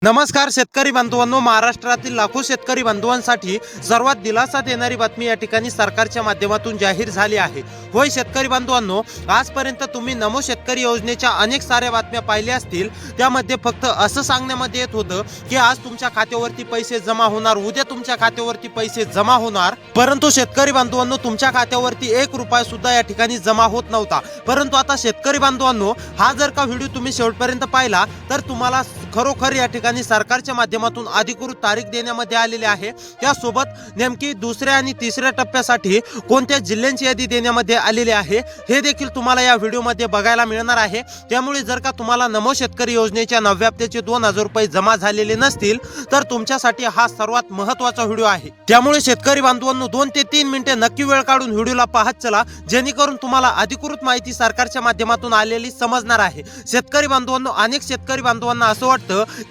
नमस्कार शेतकरी बांधवांनो, महाराष्ट्रातील लाखो शेतकरी बांधवांसाठी सर्वात दिलासा देणारी बातमी या ठिकाणी सरकारच्या माध्यमातून जाहीर झाली आहे। होय शेतकरी बांधवांनो, आजपर्यंत तुम्ही नमो शेतकरी योजनेच्या अनेक साऱ्या बातम्या पाहिल्या असतील। त्यामध्ये फक्त असं सांगण्यामध्ये येत होतं की आज तुमच्या खात्यावरती पैसे जमा होणार, उद्या तुमच्या खात्यावरती पैसे जमा होणार, परंतु शेतकरी बांधवांनो तुमच्या खात्यावरती 1 रुपया सुद्धा या ठिकाणी जमा होत नव्हता। परंतु आता शेतकरी बांधवांनो, हा जर का व्हिडिओ तुम्ही शेवटपर्यंत पाहिला तर तुम्हाला खरोखर या ठिकाणी सरकारच्या माध्यमातून अधिकृत तारीख देण्यामध्ये आलेली आहे। त्यासोबत नेमकी दुसऱ्या आणि तिसऱ्या टप्प्यासाठी कोणत्या जिल्ह्यांची यादी देण्यामध्ये आलेली आहे हे देखील तुम्हाला या व्हिडिओमध्ये बघायला मिळणार आहे। त्यामुळे जर का तुम्हाला नमो शेतकरी योजनेच्या 9व्या हप्त्याचे 2000 रुपये जमा झालेले नसतील तर तुमच्यासाठी हा सर्वात महत्त्वाचा व्हिडिओ आहे। त्यामुळे शेतकरी बांधवांनो 2 ते 3 मिनिटे नक्की वेळ काढून व्हिडिओला पाहत चला, जेणेकरून तुम्हाला अधिकृत माहिती सरकारच्या माध्यमातून आलेली समजणार आहे। शेतकरी बांधवांनो, अनेक शेतकरी बांधवांना असं वाटतं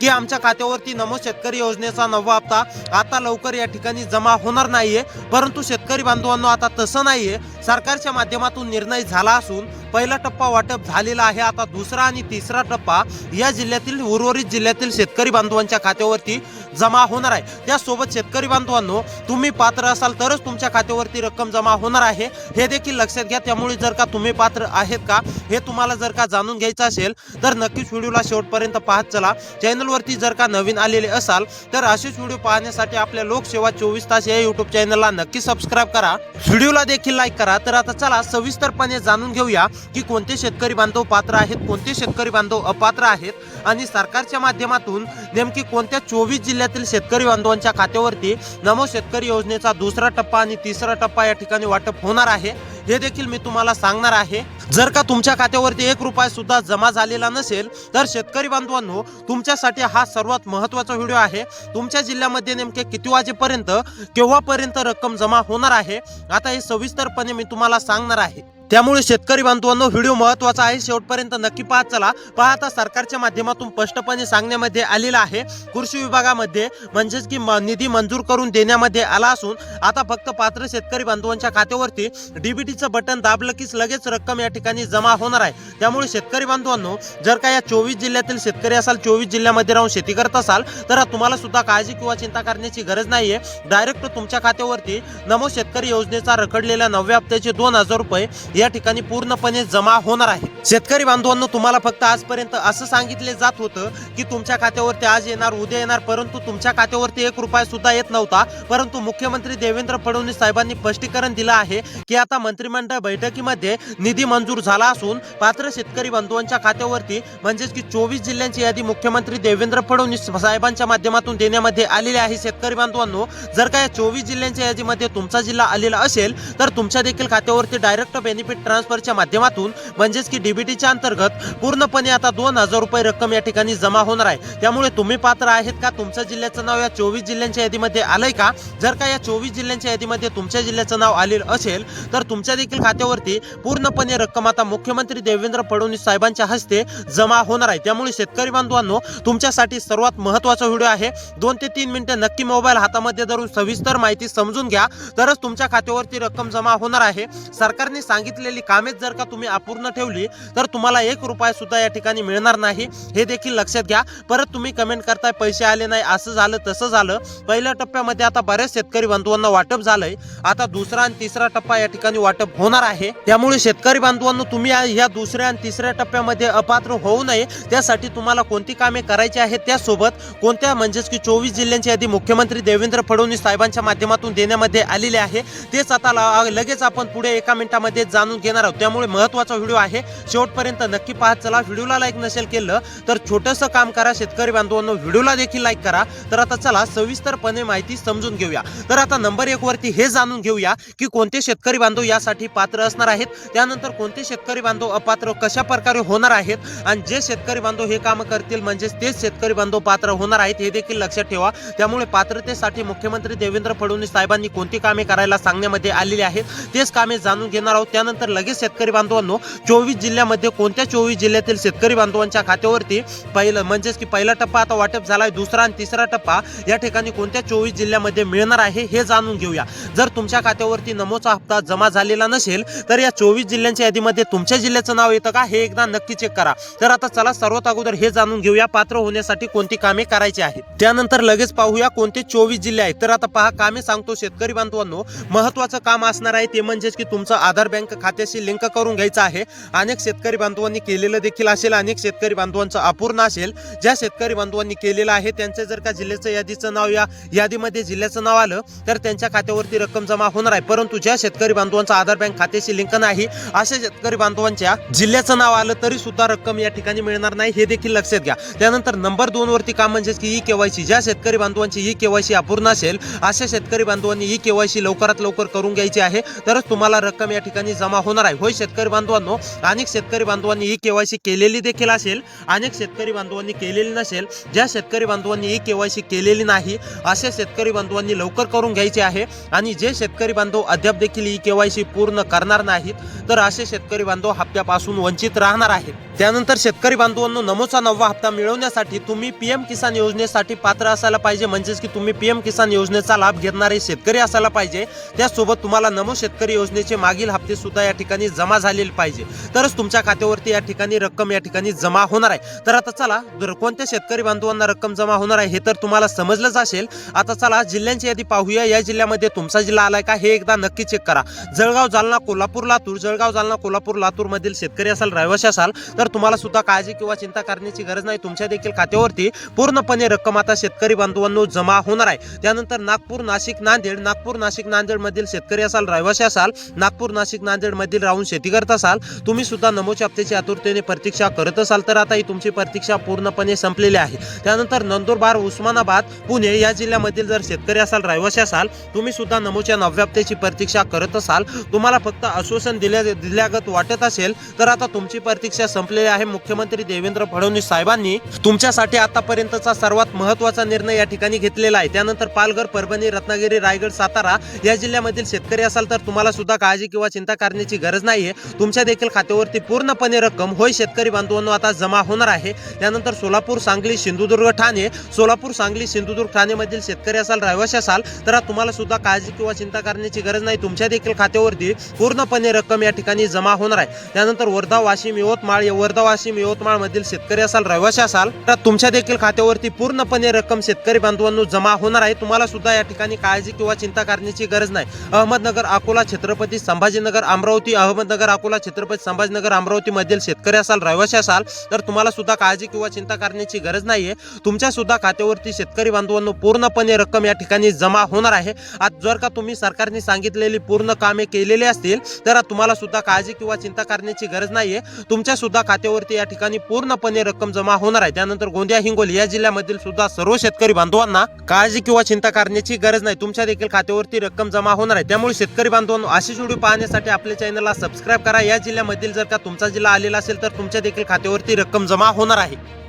की आमच्या खात्यावरती नमो शेतकरी योजनेचा 9वा हप्ता आता लवकर या ठिकाणी जमा होणार नाहीये, परंतु शेतकरी बांधवांनो आता तसं नाहीये। सरकारच्या माध्यमातून निर्णय झाला असून पहिला टप्पा वाटप झालेला आहे। आता दुसरा आणि तिसरा टप्पा या जिल्ह्यातील उर्वरित जिल्ह्यातील शेतकरी बांधवांच्या खात्यावरती जमा होणार आहे। त्यासोबत शेतकरी बांधवांनो, तुम्ही पात्र असाल तरच तुमच्या खात्यावरती रक्कम जमा होणार आहे हे देखील लक्षात घ्या। त्यामुळे जर का तुम्ही पात्र आहेत का हे तुम्हाला जर का जाणून घ्यायचं असेल तर नक्कीच व्हिडिओला शेवटपर्यंत पाहत चला। चॅनलवरती जर का नवीन आलेले असाल तर असेच व्हिडिओ पाहण्यासाठी आपल्या लोकसेवा 24 तास या यूट्यूब चॅनलला नक्की सबस्क्राइब करा, व्हिडिओला देखील लाईक करा। तर आता चला सविस्तरपणे जाणून घेऊया की कोणते शेतकरी बांधव पात्र आहेत, कोणते शेतकरी बांधव अपात्र आहेत आणि सरकारच्या माध्यमातून नेमकी कोणत्या 24 जिल्ह्यातील शेतकरी बांधवांच्या खात्यावरती नमो शेतकरी योजनेचा दुसरा टप्पा आणि तिसरा टप्पा या ठिकाणी वाटप होणार आहे हे देखील मी तुम्हाला सांगणार आहे। जर का तुमच्या खात्यावरती 1 रुपया सुद्धा जमा झालेला नसेल तर शेतकरी बांधवांनो तुमच्यासाठी हा सर्वात महत्त्वाचा व्हिडिओ आहे। तुमच्या जिल्ह्यामध्ये नेमके किती वाजेपर्यंत केव्हापर्यंत रक्कम जमा होणार आहे आता हे सविस्तरपणे मी तुम्हाला सांगणार आहे। त्यामुळे शेतकरी बांधवांनो, व्हिडिओ महत्त्वाचा आहे, शेवटपर्यंत नक्की पाहत चला। पाहता सरकारच्या माध्यमातून स्पष्टपणे सांगण्यामध्ये आलेलं आहे कृषी विभागामध्ये म्हणजेच की निधी मंजूर करून देण्यामध्ये आला असून आता फक्त पात्र शेतकरी बांधवांच्या खात्यावरती डीबीटीचं बटन दाबलं की लगेच रक्कम या ठिकाणी जमा होणार आहे। त्यामुळे शेतकरी बांधवांनो, जर का या 24 जिल्ह्यातील शेतकरी असाल, 24 जिल्ह्यामध्ये राहून शेती करत असाल तर तुम्हाला सुद्धा काळजी किंवा चिंता करण्याची गरज नाहीये। डायरेक्ट तुमच्या खात्यावरती नमो शेतकरी योजनेचा रखडलेल्या 9व्या हप्त्याचे 2000 रुपये या ठिकाणी पूर्णपणे जमा होणार आहे। शेतकरी बांधवांनो, तुम्हाला फक्त आजपर्यंत असं सांगितले जात होतं की तुमच्या खात्यावरती आज येणार, उद्या येणार, परंतु तुमच्या खात्यावरती 1 रुपया सुद्धा येत नव्हता। परंतु मुख्यमंत्री देवेंद्र फडणवीस साहेबांनी स्पष्टीकरण दिलं आहे की आता मंत्रिमंडळ बैठकीमध्ये निधी मंजूर झाला असून पात्र शेतकरी बांधवांच्या खात्यावरती म्हणजेच की 24 जिल्ह्यांची यादी मुख्यमंत्री देवेंद्र फडणवीस साहेबांच्या माध्यमातून देण्यामध्ये आलेली आहे। शेतकरी बांधवांनो, जर का या 24 जिल्ह्यांच्या यादीमध्ये तुमचा जिल्हा आलेला असेल तर तुमच्या देखील खात्यावरती डायरेक्ट बेनिफिट ट्रान्सफरच्या माध्यमातून म्हणजेच की डीबीटीच्या अंतर्गत पूर्णपणे आता 2000 रुपये रक्कम या ठिकाणी जमा होणार आहे। त्यामुळे तुम्ही पात्र आहेत का? तुमच्या जिल्ह्याचं नाव या 24 जिल्ह्यांच्या यादीमध्ये आलंय का? जर का या 24 जिल्ह्यांच्या यादीमध्ये तुमच्या जिल्ह्याचं नाव आलेलं असेल तर तुमच्या देखील खात्यावरती पूर्णपणे रक्कम आता मुख्यमंत्री देवेंद्र फडणवीस साहेबांच्या हस्ते जमा होणार आहे। त्यामुळे शेतकरी बांधवांनो, तुमच्यासाठी सर्वात महत्त्वाचा व्हिडिओ आहे। 2 ते 3 मिनिटे नक्की मोबाईल हातामध्ये धरून सविस्तर माहिती समजून घ्या, तरच तुमच्या खात्यावरती रक्कम जमा होणार आहे। सरकारने सांगितलेली कामे जर का तुम्ही अपूर्ण ठेवली तर तुम्हाला 1 रुपया सुद्धा या ठिकाणी मिळणार नाही हे देखील लक्षात घ्या। परत तुम्ही कमेंट करताय पैसे आले नाही, असं झालं तसं झालं। पहिल्या टप्प्यामध्ये आता बऱ्याच शेतकरी बांधवांना वाटप झालंय, आता दुसरा आणि तिसरा टप्पा या ठिकाणी वाटप होणार आहे। त्यामुळे शेतकरी बांधवांनो, तुम्ही या दुसऱ्या आणि तिसऱ्या टप्प्यामध्ये अपात्र होऊ नये त्यासाठी तुम्हाला कोणती कामे करायची आहेत, त्यासोबत कोणत्या म्हणजेच की 24 जिल्ह्यांची यादी मुख्यमंत्री देवेंद्र फडणवीस साहेबांच्या माध्यमातून देण्यामध्ये आलेली आहे तेच आता लगेच आपण पुढे 1 मिनिटामध्ये जाणून घेणार आहोत। त्यामुळे महत्त्वाचा व्हिडिओ आहे, शेवटपर्यंत नक्की पाहत चला। व्हिडिओला लाईक नसेल केलं तर छोटंसं काम करा शेतकरी बांधवांनो, व्हिडिओला देखील लाईक करा। तर आता चला सविस्तरपणे माहिती समजून घेऊया। तर आता नंबर 1 वरती हे जाणून घेऊया की कोणते शेतकरी बांधव यासाठी पात्र असणार आहेत, त्यानंतर कोणते शेतकरी बांधव अपात्र कशा प्रकारे होणार आहेत आणि जे शेतकरी बांधव हे काम करतील म्हणजेच तेच शेतकरी बांधव पात्र होणार आहेत हे देखील लक्षात ठेवा। त्यामुळे पात्रतेसाठी मुख्यमंत्री देवेंद्र फडणवीस साहेबांनी कोणती कामे करायला सांगण्यामध्ये आलेली आहेत तेच कामे जाणून घेणार आहोत। त्यानंतर त्यानंतर लगेच शेतकरी बांधवांनो 24 जिल्ह्यामध्ये कोणत्या 24 जिल्ह्यातील शेतकरी बांधवांच्या खात्यावरती पहिलं म्हणजेच की पहिला टप्पा आता वाटप झालाय, दुसरा आणि तिसरा टप्पा या ठिकाणी कोणत्या 24 जिल्ह्यामध्ये मिळणार आहे हे जाणून घेऊया। जर तुमच्या खात्यावरती नमोचा हप्ता जमा झालेला नसेल तर या 24 जिल्ह्यांच्या यादीमध्ये तुमच्या जिल्ह्याचं नाव येतं का हे एकदा नक्की चेक करा। तर आता चला सर्वात अगोदर हे जाणून घेऊया पात्र होण्यासाठी कोणती कामे करायची आहेत। त्यानंतर लगेच पाहूया कोणते 24 जिल्हे आहेत। तर आता पहा कामे सांगतो शेतकरी बांधवांनो, महत्त्वाचं काम असणार आहे ते म्हणजेच की तुमचं आधार बँक खात्याशी लिंक करून घ्यायचं आहे। अनेक शेतकरी बांधवांनी केलेलं देखील असेल, अनेक शेतकरी बांधवांचं अपूर्ण असेल। ज्या शेतकरी बांधवांनी केलेलं आहे त्यांचं जर का जिल्ह्याचं यादीचं नाव या यादीमध्ये जिल्ह्याचं नाव आलं तर त्यांच्या खात्यावरती रक्कम जमा होणार आहे। परंतु ज्या शेतकरी बांधवांचं आधार बँक खात्याशी लिंक नाही अशा शेतकरी बांधवांच्या जिल्ह्याचं नाव आलं तरी सुद्धा रक्कम या ठिकाणी मिळणार नाही, हे देखील लक्षात घ्या। त्यानंतर नंबर 2 वरती काम म्हणजेच की ई-केवायसी, ज्या शेतकरी बांधवांची ई-केवायसी अपूर्ण असेल अशा शेतकरी बांधवांनी ई-केवायसी लवकरात लवकर करून घ्यायची आहे, तरच तुम्हाला रक्कम या ठिकाणी जमा होणार आहे। होय शेतकरी बांधवांनो, अनेक शेतकरी बांधवांनी ई-केवायसी केलेली देखील असेल, अनेक शेतकरी बांधवांनी केलेली नसेल। ज्या शेतकरी बांधवांनी ई-केवायसी केलेली नाही अशा शेतकरी बांधवांनी लवकर करून घ्यायची आहे आणि जे शेतकरी बांधव अद्याप देखील ई-केवायसी पूर्ण करणार नाहीत तर असे शेतकरी बांधव हप्त्यापासून वंचित राहणार आहेत। त्यानंतर शेतकरी बांधवांनो, नमोचा 9वा हप्ता मिळवण्यासाठी तुम्ही पीएम किसान योजनेसाठी पात्र असायला पाहिजे, म्हणजेच की तुम्ही पीएम किसान योजनेचा लाभ घेणारे शेतकरी असायला पाहिजे। त्यासोबत तुम्हाला नमो शेतकरी योजनेचे मागील हप्ते सुद्धा या ठिकाणी जमा झालेले पाहिजे, तरच तुमच्या खात्यावरती या ठिकाणी रक्कम या ठिकाणी जमा होणार आहे। तर आता चला कोणत्या शेतकरी बांधवांना रक्कम जमा होणार आहे हे तर तुम्हाला समजलंच असेल। आता चला जिल्ह्यांची यादी पाहूया। या जिल्ह्यामध्ये तुमचा जिल्हा आलाय का हे एकदा नक्की चेक करा। जळगाव, जालना, कोल्हापूर, लातूर, जळगाव, जालना, कोल्हापूर, लातूर मधील शेतकरी असाल, रहिवासी असाल तर तुम्हाला सुद्धा काळजी किंवा चिंता करण्याची गरज नाही। तुमच्या देखील खात्यावरती पूर्णपणे रक्कम आता शेतकरी बांधवांनो जमा होणार आहे। त्यानंतर नागपूर, नाशिक, नांदेड, नागपूर, नाशिक, नांदेड मधील शेतकरी असाल, रहिवासी असाल, नागपूर, नाशिक, नांदेड मधील राहून शेती करत असाल, तुम्ही सुद्धा नमोच्या हप्त्याची आतुरतेने प्रतीक्षा करत असाल तर आता ही तुमची प्रतीक्षा पूर्णपणे संपलेली आहे। त्यानंतर नंदुरबार, उस्मानाबाद, पुणे या जिल्ह्यामधील जर शेतकरी असाल, रहिवासी असाल, तुम्ही सुद्धा नमोच्या 9व्या हप्त्याची प्रतीक्षा करत असाल, तुम्हाला फक्त आश्वासन दिल्यागत वाटत असेल तर आता तुमची प्रतीक्षा संपलेली आहे। मुख्यमंत्री देवेंद्र फडणवीस साहेबांनी तुमच्यासाठी आतापर्यंतचा सर्वात महत्त्वाचा निर्णय या ठिकाणी घेतलेला आहे। त्यानंतर पालघर, परभणी, रत्नागिरी, रायगड, सातारा या जिल्ह्यामधील शेतकरी असाल तर तुम्हाला सुद्धा काळजी किंवा चिंता करण्याची गरज नाहीये। तुमच्या देखील खात्यावरती पूर्णपणे रक्कम होय शेतकरी बांधवांनो आता जमा होणार आहे। त्यानंतर सोलापूर, सांगली, सिंधुदुर्ग, ठाणे, सोलापूर, सांगली, सिंधुदुर्ग, ठाणे मधील शेतकरी असाल, रहिवासी असाल तर तुम्हाला सुद्धा काळजी किंवा चिंता करण्याची गरज नाही। तुमच्या देखील खात्यावरती पूर्णपणे रक्कम या ठिकाणी जमा होणार आहे। त्यानंतर वर्धा, वाशिम, यवतमाळ, वर्धा, वाशिम, यवतमाळ मधील शेतकरी असाल, रहिवासी असाल तर तुमच्या देखील खात्यावरती पूर्णपणे रक्कम शेतकरी बांधवांनो जमा होणार आहे। तुम्हाला सुद्धा या ठिकाणी काळजी किंवा चिंता करण्याची गरज नाही। अहमदनगर, अकोला, छत्रपती संभाजीनगर, अमरावती, अहमदनगर, अकोला, छत्रपती संभाजीनगर, अमरावती मधील शेतकरी असाल, रहिवासी असाल तर तुम्हाला सुद्धा काळजी किंवा चिंता करण्याची गरज नाहीये। तुमच्या सुद्धा खात्यावरती शेतकरी बांधवांनो पूर्णपणे रक्कम या ठिकाणी जमा होणार आहे। आज जर का तुम्ही सरकारने सांगितलेली पूर्ण कामे केलेली असतील तर तुम्हाला सुद्धा काळजी किंवा चिंता करण्याची गरज नाहीये। तुमच्या सुद्धा खात्यावरती या ठिकाणी पूर्णपणे रक्कम जमा होणार आहे। त्यानंतर गोंदिया, हिंगोली या जिल्ह्यामधील सुद्धा सर्व शेतकरी बांधवांना काळजी किंवा चिंता करण्याची गरज नाही। तुमच्या देखील खात्यावरती रक्कम जमा होणार आहे। त्यामुळे शेतकरी बांधवांनो अशी व्हिडिओ पाहण्यासाठी आपल्या चॅनलला सबस्क्राईब करा। या जिल्ह्यामधील जर का तुमचा जिल्हा आलेला असेल तर तुमच्या देखील खात्यावरती रक्कम जमा होणार आहे।